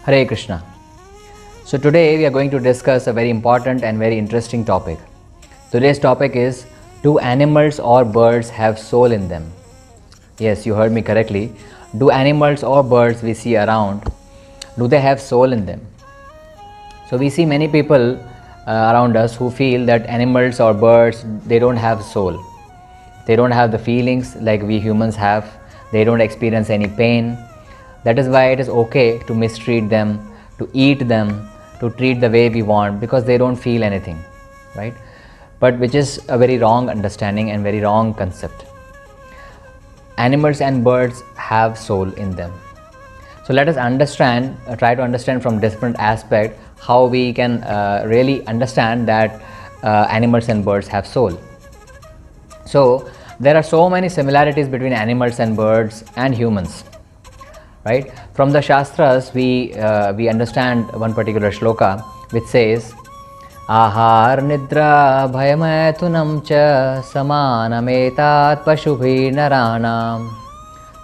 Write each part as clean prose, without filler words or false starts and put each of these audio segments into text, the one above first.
Hare Krishna. So today we are going to discuss a very important and very interesting topic. Today's topic is, do animals or birds have soul in them? Yes, you heard me correctly. Do animals or birds we see around, do they have soul in them? So we see many people around us who feel that animals or birds, they don't have soul. They don't have the feelings like we humans have. They don't experience any pain. That is why it is okay to mistreat them, to eat them, to treat the way we want, because they don't feel anything, right? But which is a very wrong understanding and very wrong concept. Animals and birds have soul in them. So let us understand, try to understand from different aspects how we can really understand that animals and birds have soul. So there are so many similarities between animals and birds and humans, right? From the Shastras we understand one particular shloka which says, Ahar nidra bhayamathunam cha samanametat pashubhi naranam.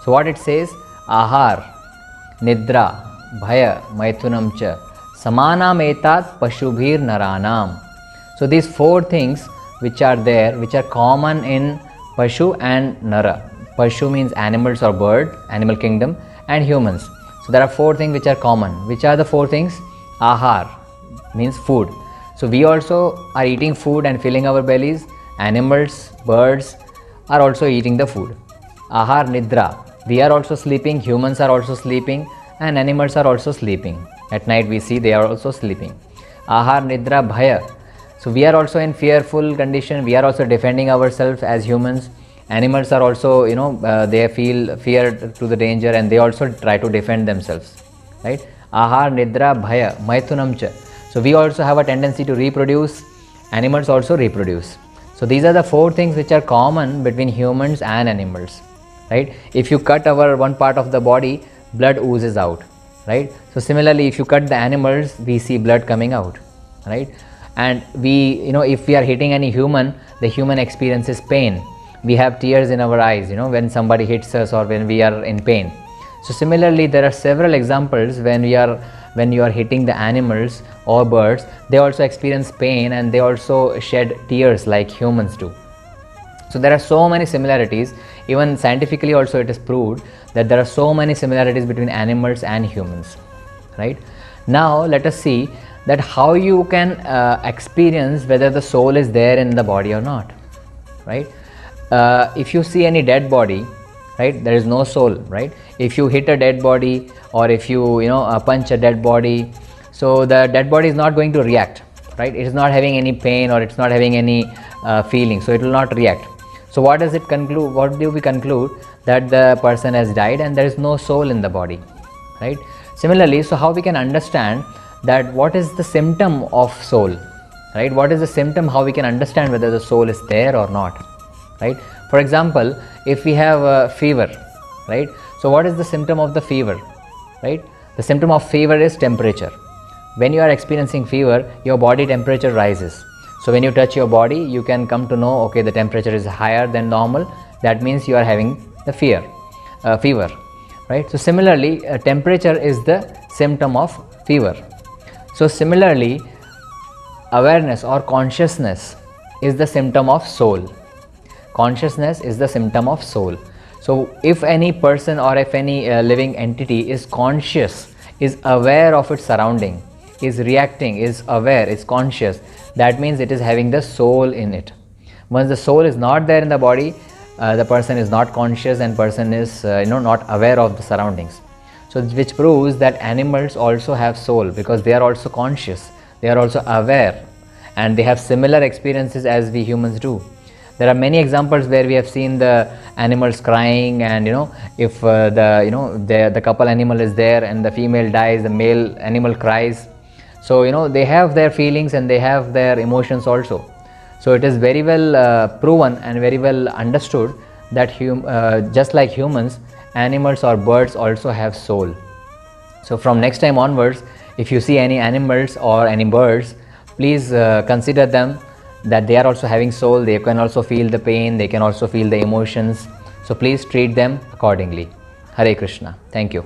So what it says? Ahar, nidra, bhaya, maithunam cha samanametat pashubhir naranam. So these four things which are there, which are common in Pashu and Nara. Pashu means animals or bird, animal kingdom, and humans. So there are four things which are common. Which are the four things? Ahar means food. So we also are eating food and filling our bellies. Animals, birds are also eating the food. Ahar nidra. We are also sleeping, humans are also sleeping, and animals are also sleeping. At night we see they are also sleeping. Ahar nidra bhaya. So we are also in fearful condition. We are also defending ourselves as humans. Animals are also, they feel fear to the danger and they also try to defend themselves, right? Ahar, nidra, bhaya, maithunam cha. So we also have a tendency to reproduce. Animals also reproduce. So these are the four things which are common between humans and animals, right? If you cut our one part of the body, blood oozes out, right? So similarly, if you cut the animals, we see blood coming out, right? And we, if we are hitting any human, the human experiences pain. We have tears in our eyes, when somebody hits us or when we are in pain. So similarly, there are several examples when you are hitting the animals or birds, they also experience pain and they also shed tears like humans do. So there are so many similarities. Even scientifically also it is proved that there are so many similarities between animals and humans, right? Now let us see that how you can experience whether the soul is there in the body or not, right? If you see any dead body, right, there is no soul, right? If you hit a dead body or if you punch a dead body, so the dead body is not going to react, right? It is not having any pain or it's not having any feeling, so it will not react. So what does it conclude? What do we conclude? That the person has died and there is no soul in the body, right? Similarly, so how we can understand that what is the symptom of soul, right? What is the symptom? How we can understand whether the soul is there or not, right? For example, if we have a fever, right? So what is the symptom of the fever, right? The symptom of fever is temperature. When you are experiencing fever, your body temperature rises. So when you touch your body, you can come to know, okay, the temperature is higher than normal. That means you are having the fever, right? So similarly, temperature is the symptom of fever. So similarly, awareness or consciousness is the symptom of soul. Consciousness is the symptom of soul. So if any person or if any living entity is conscious, is aware of its surrounding, is reacting, is aware, is conscious, that means it is having the soul in it. Once the soul is not there in the body, the person is not conscious and person is not aware of the surroundings. So which proves that animals also have soul because they are also conscious, they are also aware and they have similar experiences as we humans do. There are many examples where we have seen the animals crying, and if the couple animal is there and the female dies, the male animal cries. So they have their feelings and they have their emotions also. So it is very well proven and very well understood that just like humans, animals or birds also have soul. So from next time onwards, if you see any animals or any birds, please consider them that they are also having soul. They can also feel the pain, they can also feel the emotions. So please treat them accordingly. Hare Krishna. Thank you.